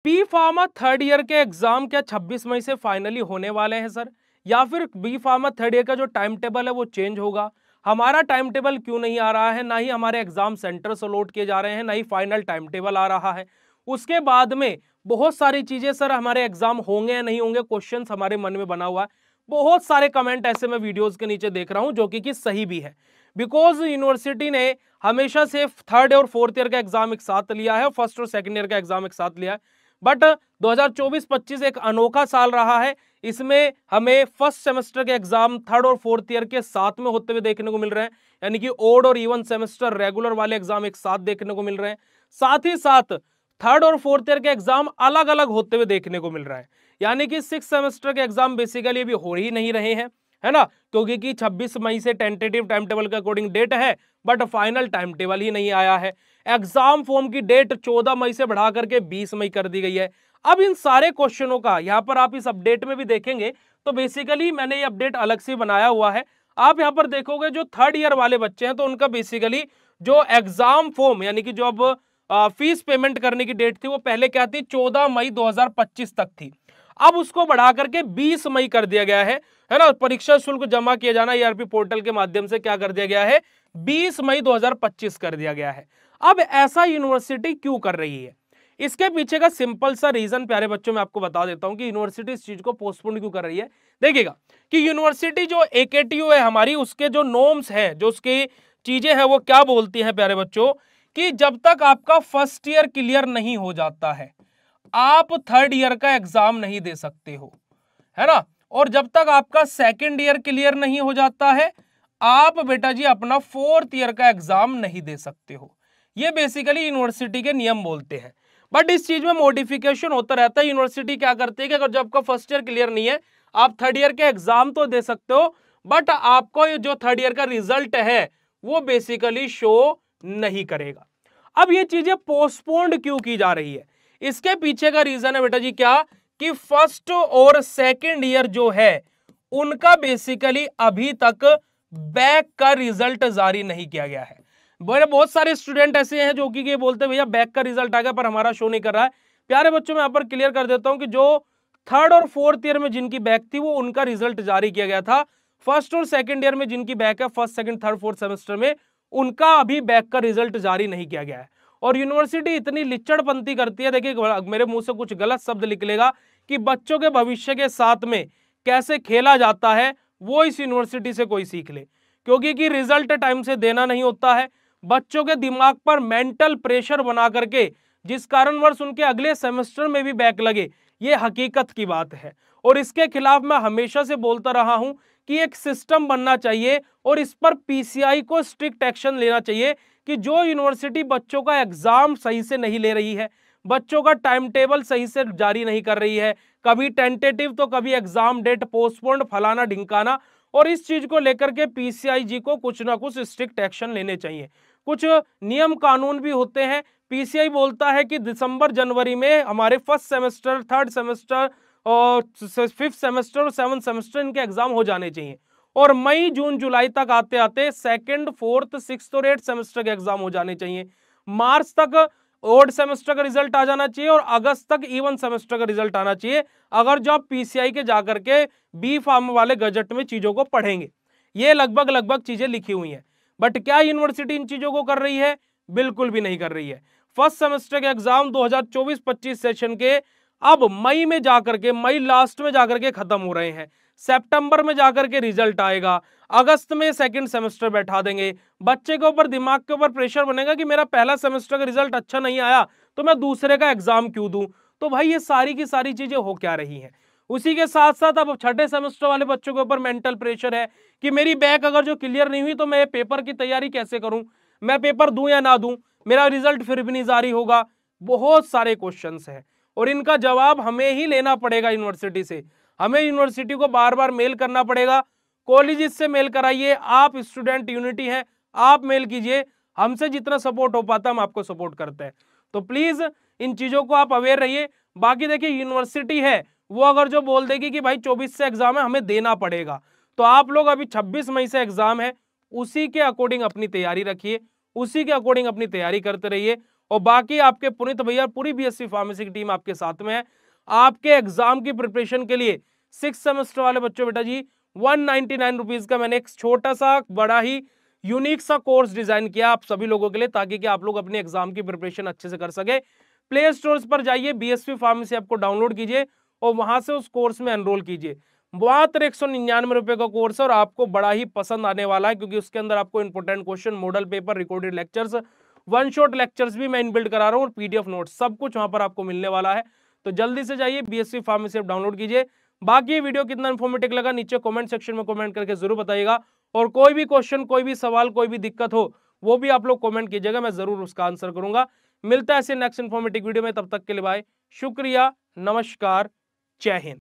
B pharma third year के exam क्या 26 मई से फाइनली होने वाले हैं सर, या फिर बी फार्मा थर्ड ईयर का जो टाइम टेबल है वो चेंज होगा? हमारा टाइम टेबल क्यों नहीं आ रहा है, ना ही हमारे एग्जाम सेंटर्स अलॉट किए जा रहे हैं, ना ही फाइनल टाइम टेबल आ रहा है। उसके बाद में बहुत सारी चीजें, सर हमारे एग्जाम होंगे या नहीं होंगे, क्वेश्चन हमारे मन में बना हुआ है। बहुत सारे कमेंट ऐसे मैं वीडियोज के नीचे देख रहा हूं जो कि सही भी है, बिकॉज यूनिवर्सिटी ने हमेशा से थर्ड और फोर्थ ईयर का एग्जाम एक साथ लिया है, फर्स्ट और सेकंड ईयर का एग्जाम एक साथ लिया है। बट 2024-25 एक अनोखा साल रहा है। इसमें हमें फर्स्ट सेमेस्टर के एग्जाम थर्ड और फोर्थ ईयर के साथ में होते हुए देखने को मिल रहे हैं, यानी कि ओड और इवन सेमेस्टर रेगुलर वाले एग्जाम एक साथ देखने को मिल रहे हैं। साथ ही साथ थर्ड और फोर्थ ईयर के एग्जाम अलग अलग होते हुए देखने को मिल रहा है, यानी कि सिक्स सेमेस्टर के एग्जाम बेसिकली अभी हो ही नहीं रहे हैं, है ना, क्योंकि 26 मई से टेंटेटिव टाइम टेबल के अकॉर्डिंग डेट है, बट फाइनल टाइम टेबल ही नहीं आया है। एग्जाम फॉर्म की डेट 14 मई से बढ़ा करके 20 मई कर दी गई है। अब इन सारे क्वेश्चनों का यहां पर आप इस अपडेट में भी देखेंगे तो बेसिकली मैंने ये अपडेट अलग से बनाया हुआ है। आप यहां पर देखोगे जो थर्ड ईयर वाले बच्चे हैं तो उनका बेसिकली जो एग्जाम फॉर्म, यानी कि जो अब फीस पेमेंट करने की डेट थी वो पहले क्या थी, 14 मई 2025 तक थी। अब उसको बढ़ा करके 20 मई कर दिया गया है ना। परीक्षा शुल्क जमा किया जाना ईआरपी पोर्टल के माध्यम से क्या कर दिया गया है, 20 मई 2025 कर दिया गया है। अब ऐसा यूनिवर्सिटी क्यों कर रही है, इसके पीछे का सिंपल सा रीजन प्यारे बच्चों मैं आपको बता देता हूं कि यूनिवर्सिटी इस चीज को पोस्टपोन क्यों कर रही है। देखिएगा कि यूनिवर्सिटी जो एकेटीयू है हमारी, उसके जो नॉर्म्स है, जो उसकी चीजें हैं, वो क्या बोलती हैं प्यारे बच्चों कि जब तक आपका फर्स्ट ईयर क्लियर नहीं हो जाता है आप थर्ड ईयर का एग्जाम नहीं दे सकते हो, है ना। और जब तक आपका सेकंड ईयर क्लियर नहीं हो जाता है आप बेटा जी अपना फोर्थ ईयर का एग्जाम नहीं दे सकते हो। ये बेसिकली यूनिवर्सिटी के नियम बोलते हैं। बट इस चीज में मॉडिफिकेशन होता रहता है। यूनिवर्सिटी क्या करती है कि अगर जब आपका फर्स्ट ईयर क्लियर नहीं है आप थर्ड ईयर के एग्जाम तो दे सकते हो, बट आपको ये जो थर्ड ईयर का रिजल्ट है वो बेसिकली शो नहीं करेगा। अब ये चीजें पोस्टपोन्ड क्यों की जा रही है, इसके पीछे का रीजन है बेटा जी क्या, कि फर्स्ट और सेकंड ईयर जो है उनका बेसिकली अभी तक बैक का रिजल्ट जारी नहीं किया गया है। बहुत सारे स्टूडेंट ऐसे हैं जो कि ये बोलते हैं भैया बैक का रिजल्ट आ गया पर हमारा शो नहीं कर रहा है। प्यारे बच्चों मैं यहां पर क्लियर कर देता हूं कि जो थर्ड और फोर्थ ईयर में जिनकी बैक थी वो उनका रिजल्ट जारी किया गया था। फर्स्ट और सेकंड ईयर में जिनकी बैक है first second third fourth semester में, उनका अभी बैक का रिजल्ट जारी नहीं किया गया है। और यूनिवर्सिटी इतनी लिच्चड़पंती करती है, देखिए मेरे मुंह से कुछ गलत शब्द निकलेगा कि बच्चों के भविष्य के साथ में कैसे खेला जाता है वो इस यूनिवर्सिटी से कोई सीख ले, क्योंकि रिजल्ट टाइम से देना नहीं होता है। बच्चों के दिमाग पर मेंटल प्रेशर बना करके जिस कारणवश उनके अगले सेमेस्टर में भी बैक लगे, ये हकीकत की बात है। और इसके खिलाफ मैं हमेशा से बोलता रहा हूं कि एक सिस्टम बनना चाहिए और इस पर पीसीआई को स्ट्रिक्ट एक्शन लेना चाहिए कि जो यूनिवर्सिटी बच्चों का एग्जाम सही से नहीं ले रही है, बच्चों का टाइम टेबल सही से जारी नहीं कर रही है, कभी टेंटेटिव तो कभी एग्जाम डेट पोस्टपोन्ड फलाना ढिंकाना, और इस चीज को लेकर के पीसीआई जी को कुछ ना कुछ स्ट्रिक्ट एक्शन लेने चाहिए। कुछ नियम कानून भी होते हैं। पीसीआई बोलता है कि दिसंबर जनवरी में हमारे फर्स्ट सेमेस्टर, थर्ड सेमेस्टर और फिफ्थ सेमेस्टर और सेवंथ सेमेस्टर इनके एग्जाम हो जाने चाहिए, और मई जून जुलाई तक आते आते सेकंड फोर्थ सिक्स्थ और एट्थ सेमेस्टर के एग्जाम हो जाने चाहिए। मार्च तक ओड सेमेस्टर का रिजल्ट आ जाना चाहिए और अगस्त तक इवन सेमेस्टर का रिजल्ट आना चाहिए, अगर जो आप पीसीआई के जाकर के बी फार्म वाले गजट में चीजों को पढ़ेंगे। ये लगभग चीजें लिखी हुई हैं। बट क्या यूनिवर्सिटी इन चीजों को कर रही है, बिल्कुल भी नहीं कर रही है। फर्स्ट सेमेस्टर के एग्जाम 2024-25 सेशन के अब मई में जाकर के, मई लास्ट में जाकर के खत्म हो रहे हैं, सितंबर में जाकर के रिजल्ट आएगा, अगस्त में सेकंड सेमेस्टर बैठा देंगे। बच्चे के ऊपर, दिमाग के ऊपर प्रेशर बनेगा कि मेरा पहला सेमेस्टर का रिजल्ट अच्छा नहीं आया तो मैं दूसरे का एग्जाम क्यों दूं। तो भाई ये सारी की सारी चीजें हो क्या रही हैं। उसी के साथ साथ अब छठे सेमेस्टर वाले बच्चों के ऊपर मेंटल प्रेशर है कि मेरी बैक अगर जो क्लियर नहीं हुई तो मैं पेपर की तैयारी कैसे करूं, मैं पेपर दूं या ना दूं, मेरा रिजल्ट फिर भी नहीं जारी होगा। बहुत सारे क्वेश्चंस हैं और इनका जवाब हमें ही लेना पड़ेगा यूनिवर्सिटी से। हमें यूनिवर्सिटी को बार बार मेल करना पड़ेगा, कॉलेजेस से मेल कराइए, आप स्टूडेंट यूनिटी हैं, आप मेल कीजिए, हमसे जितना सपोर्ट हो पाता हम आपको सपोर्ट करते हैं। तो प्लीज इन चीजों को आप अवेयर रहिए। बाकी देखिए यूनिवर्सिटी है वो अगर जो बोल देगी कि भाई 24 से एग्जाम है हमें देना पड़ेगा, तो आप लोग अभी 26 मई से एग्जाम है, उसी के अकॉर्डिंग अपनी तैयारी रखिए, उसी के अकॉर्डिंग अपनी तैयारी करते रहिए और बाकी आपके पुनीत भैया पूरी बीएससी फार्मेसी की टीम आपके साथ में है। आपके एग्जाम की प्रिपरेशन के लिए 6 सेमेस्टर वाले बच्चों बेटा जी 199 रुपीज का मैंने एक छोटा सा बड़ा ही यूनिक सा कोर्स डिजाइन किया आप सभी लोगों के लिए, ताकि कि आप लोग अपने एग्जाम की प्रिपरेशन अच्छे से कर सके। प्ले स्टोर पर जाइए, बीएससी फार्मेसी आपको डाउनलोड कीजिए और वहां से उस कोर्स में एनरोल कीजिए। मात्र 199 रुपए का कोर्स है और आपको बड़ा ही पसंद आने वाला है, क्योंकि उसके अंदर आपको important question, model paper, recorded lectures, one shot lectures भी मैं इनबिल्ड करा रहा हूँ और पीडीएफ नोट्स सब कुछ वहां पर आपको मिलने वाला है। तो जल्दी से जाइए बीएससी फार्मेसी डाउनलोड कीजिए। बाकी ये वीडियो कितना इन्फॉर्मेटिव लगा नीचे कमेंट सेक्शन में कमेंट करके जरूर बताइएगा, और कोई भी क्वेश्चन, कोई भी सवाल, कोई भी दिक्कत हो वो भी आप लोग कमेंट कीजिएगा, मैं जरूर उसका आंसर करूंगा। मिलता है ऐसे नेक्स्ट इन्फॉर्मेटिव वीडियो में, तब तक के लिए बाय, शुक्रिया, नमस्कार, जय हिंद।